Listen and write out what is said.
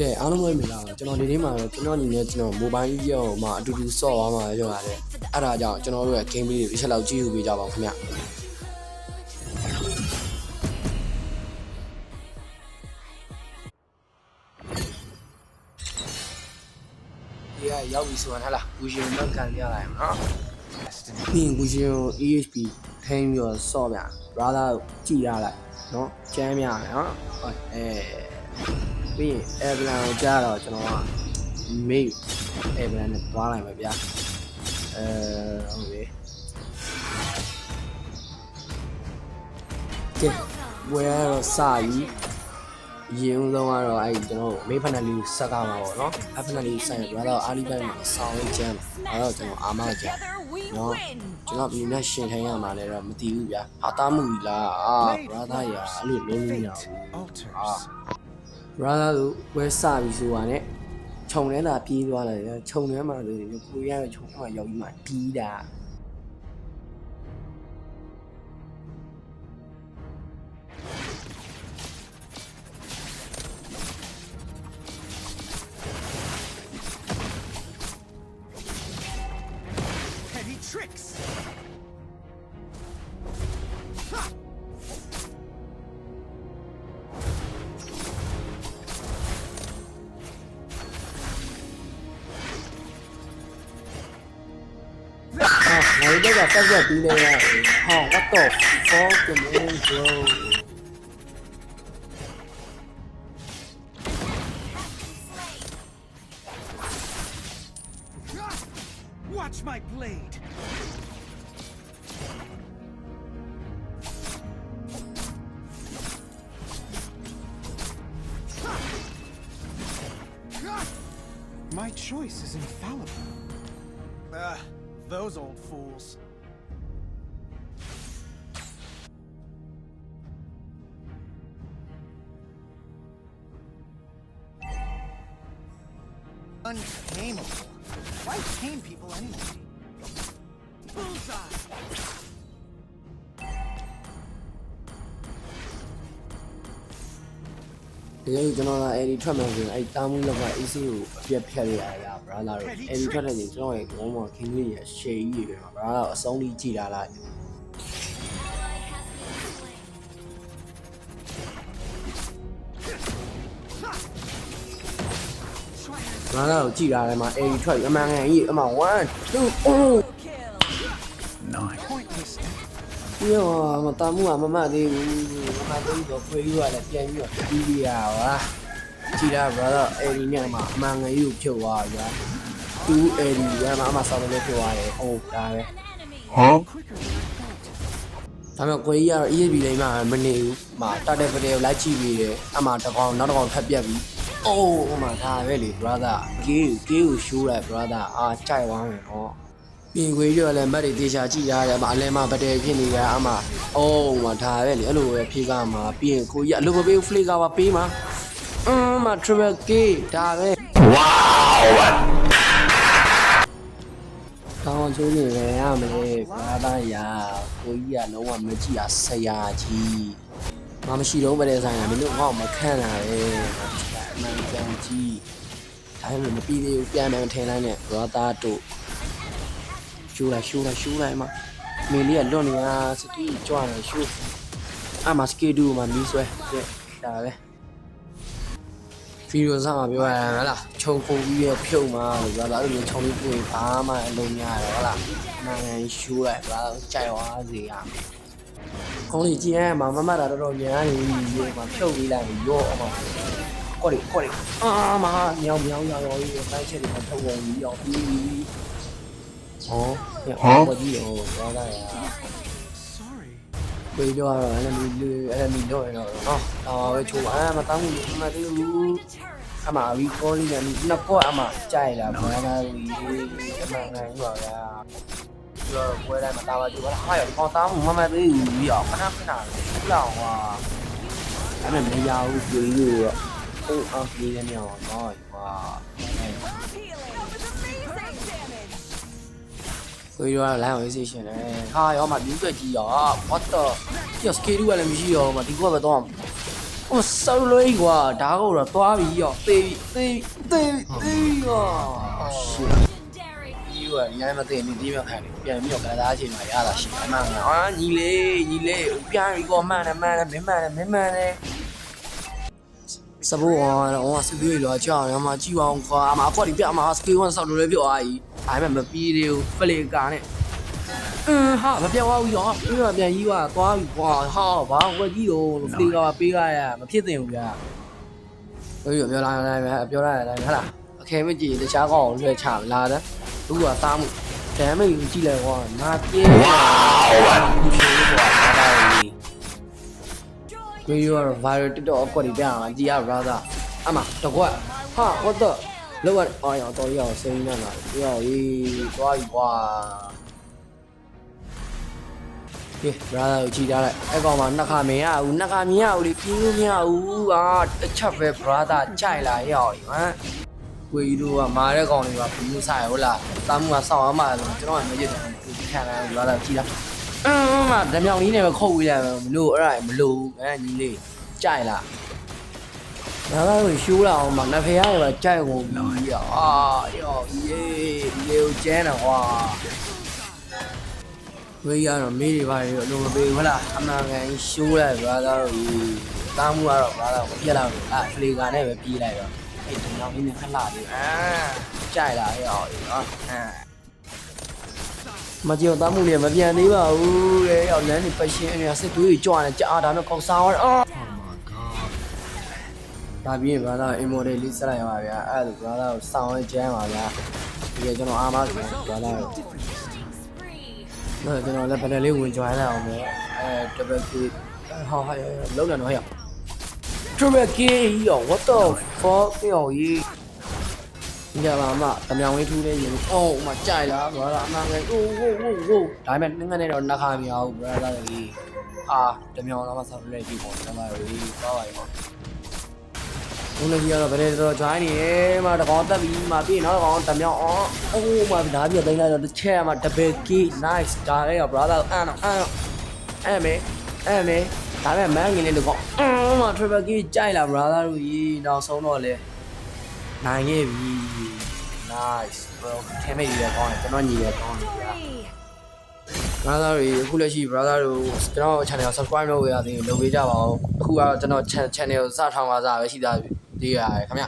ကဲအားလုံးပဲမင်္ဂလာပါကျွန်တော်ဒီနေ့မှာကျွန်တော်ညီနဲ့ကျွန်တော် mobile ကြီးရောမှာအတူတူဆော့သွားမှာပြောရတယ်အဲ့ဒါကြောင့်ကျွန်တော်တို့ရဲ့ game လေးတွေတစ်ချက်လောက်ကြည့်ယူပေးကြပါဦးခင်ဗျဒီကရောက်ပြီဆိုရင်ဟလာကူရှင်မကန်ပြလိုက်အောင်နော်ပြီးရင်ကူရှင်ကို EHP ထိန်းပြီးတော့ဆော့ပြ brother ကြည့်ရလိုက်နော်ကျမ်းပြမယ်နော်ပြီးရင် airplan ကိုကြားတော့ကျွန်တော်က mail airplan နဲ့သွားလိုက်မယ်ဗျာဟုတ်ပြီကဲဝယ်ရတော့စပြီရင်ဦးဆုံးကတော့အဲ့ကျွန်တော်မေးဖက်နယ်လေးစက်ကမှာပေါ့နော်အဖက်နယ်လေးဆိုင်ရတော့အာလီဘိုင်းမှာဆောင်းလေးကျမ်းအဲ့တော့ကျွန်တော်အာမကျမ်းနော်ကျွန်တော်ဒီနေ့ရှင်ထိုင်ရမှာလည်းတော့မတည်ဘူးဗျာဟာတားမှုကြီးလားbrother ရာအဲ့လိုလုံးလို့မရဘူးbrother တို့ဝဲစပြီဆိုတာနဲ့ခြုံထဲလာပြေးသွားတယ်ခြုံထဲမှာဆိုရင်ကိုရရဲ့ခြုံထဲမှာရောက်ပြီးမှပြေးတာTricks. Now you got that delay. Oh, what the fuck, man, bro? Watch my blade. My choice is infallible. Those old fools. Untamable. Why tame people anyway? Bullseye. Today, you know, I try to do. I damn love my issue. Be a period, brother. I try to enjoy one more king. Shady, brother. Only Gila like. Brother, Gila, my A try. I'm on 1, 2, oh. Nine. Pointless. Yo, mà tao muốn làm mà đi có quay qua là chơi như đi vào á chỉ là brother Eddie nha mà mang cái yêu chiều vào vậy tu Eddie mà sao nó chiều vào này ô đây hả tao mà quay ra ý bị đấy mà mình này mà tao đây video lại chi vì đấy mà tao còn nó còn thấp biệt vì ô mà tao với lì brother kêu show lại brother chạy vào này nóပြီးခွေးရလည်းမတ်တွေတေချာကြည့်ရတယ်အမအလဲမှာပတဲဖြစ်နေရအမအိုးမထားပဲလေအဲ့လိုပဲဖြေးကမှာပြီးရင်ကိုကြီးအလိုမပေးဖလေကပါပေးမှာမ triple k ဒါပဲ wow တောင်းချိုးနေပဲရမလဲဘာသာရာကိုကြီးကလုံးဝမကြည့်ရဆရာကြီးမရှိတော့ပဲတဲ့ဆိုင်ကမင်းတို့ငေါ့မခန့်တာပဲအမှန်ပြန်ကြည့်ဒါပေမဲ့မပြီးသေးဘူးပြန်ပြန်ထင်လိုက်နဲ့ဘာသာတို့ရှူလိုက်မှာမင်းလေးကလွတ်နေတာစတီးကြွနေရှူမစကေဒူမှာမီးဆွဲတဲ့ဒါပဲဗီဒီယိုစမှာပြောရတာဟဲ့လားခြုံပုံပြီးရဖြုတ်မှာလို့ပြောတာအဲ့လိုခြုံလေးတွေ့ဘာမှအလုံးများတယ်ဟုတ်လားနိုင်ငံရှူလိုက်ဘာကြိုက်သွားစေရခေါင်းလေးကြည့်ရမှာမမတာတော်များနေပြီဒီမှာဖြုတ်ပြီးလိုက်ရောအမကွက်မမြောင်ရောကြီးပိုင်းချက်တွေမှာထုတ်ဝင်ပြီးရောပြီး我记得我大概回家了，你聊一聊啊，我出完嘛，当我嘛都嘛为过哩呢，那过嘛在了，我那嘛有呀，就回来嘛，大话就还有光当我嘛都有呀，看哪了啊，咱们没要回去，给人家哇，所以说来回这些呢，他要嘛留个机啊，我的，要是开路了没需要嘛，这个不懂，我收了一个，打够了，多比哟，对哟，是。一个你还没对你地面看的，别没有给他去买牙了，是慢的啊，你嘞，别一个慢的，没慢的。စပူအောင်စပူရောကြောက်ရမှာကြည့်အောင်ခွာမှာခွက်ဒီပြမှာစပူဝန်ဆောက်လို့လည်းပြောအားကြီးဒါပေမဲ့မပြီးသေးဘူးဖလေကာနဲ့ဟာမပြောက်သွားဘူးရောပြီးတော့ပြန်ကြီးသွားပြီကွာဟာဘာဝက်ကြီးတော့ဖလေကာပေးလိုက်ရမဖြစ်သင့်ဘူးဗျာပြောလိုက်တယ်ဟာလားအခဲမကြည့်တခြားကောင်းလွှဲချလာတယ်သူကသားမှုဒမ်းမိတ်ကိုကြည့်လိုက်ကွာငါပြင်းဝါကိုရော viral TikTok ကွက်ဒီပြအောင်ကြည့်ရ brother အမတကွက်ဟာ what the လောက်ရအော်ရောတော်ရအောင်စိမ့်နေတာပြောရေးသွားပြီကွာကဲ brother ကိုကြည့်ထားလိုက်အဲ့ကောင်မှာနှစ်ခါမရဘူးလေပြီးလို့မရဘူးဟာတစ်ချက်ပဲ brother ကြိုက်လာရောက်ဟမ်ကိုကြီးတို့ကမာတဲ့ကောင်တွေကဘူးဆိုင်ဟုတ်လားတားမှုကစောင့်အောင်မှဆိုကျွန်တော်ကမကြည့်တယ်ခံလာ brother ကြည့်လားမဓမြောင်လေးနဲ့ပဲခုတ်ဝေးလိုက်မလို့အဲ့ဒါမလို့ညီလေးကြိုက်လားငါကတော့ရှိုးလာအောင်မနဖေရရကြိုက်ကုန်ပြီအာယောရေးကိုကျန်းတော့ကွာဝေးရတော့မေးတွေပါရအလုံးမပေးဘူးဟုတ်လားအမှန်ကန်ရှိုးလိုက်ဘာသာတော့ကြီးတားမှုကတော့ဘာသာကိုပြက်လာလို့ဖလေကာနဲ့ပဲပြေးလိုက်တော့အဲ့ဓမြောင်လေးနဲ့ခက်လာပြီကြိုက်လားရောနော်မကြောက်သားမှုလည်းမပြန်သေးပါဘူးတဲ့ရောက်လမ်းနေပရှင်အနေနဲ့စစ်သွေးကြီးကြွတယ်ကြာဒါနဲ့ကောက်စားရအော်ဒါပြီးရင်ဘာသာအင်မော်ဒယ်လေးဆက်လိုက်ရပါဗျာအဲ့ဒါဘာသာကိုစောင်းရကျန်းပါဗျာဒီကကျွန်တော်အာမခံဘာသာကိုကျွန်တော်လည်းဗတယ်လေးဝင်ကြွိုင်းလိုက်အောင်မယ်ဒဘယ်ကီဟောလုံးတယ်နော်ဟဲ့ဒဘယ်ကီရော what the fuck ရောကြီးညမှာတမြောင်လေးထူးလေးရင်အော်မကြိုက်လားဘာလားအမှန်ပဲအိုးဒါပေမဲ့ငငနဲ့တော့နှခါမရဘူး brother ကြီးတမြောင်တော့မှဆောက်လို့ပြီးပေါ့ကျွန်တော်တို့သွားပါရောဘုန်းကြီးကတော့ဗတဲ့တော့ join နေတယ်မှာတကောင်တက်ပြီးမှာပြီးနောက်တကောင်တမြောင်အော်အိုးမှာဒါပြသိမ်းလိုက်တော့တစ်ချက်မှာ double key nice ဒါလေးရော brother အဲ့မေဒါပေမဲ့မန်းငင်းလေးတကောင်မှာ triple key ကြိုက်လား brother တို့ကြီးနောက်ဆုံးတော့လေနိုင်ခဲ့ပြီ nice bro ခဲမိတ်ရကောင်းတယ်ကျွန်တော်ညီရကောင်းတယ်ဗျာ brother တွေအခုလက်ရှိ brother တို့ကျွန်တော် channel ကို subscribe လုပ်ရသေးတယ်လုပ်ပေးကြပါဦးအခုကတော့ကျွန်တော် channel ကိုစထောင်ပါစားပဲရှိသားသေးရတယ်ခင်ဗျ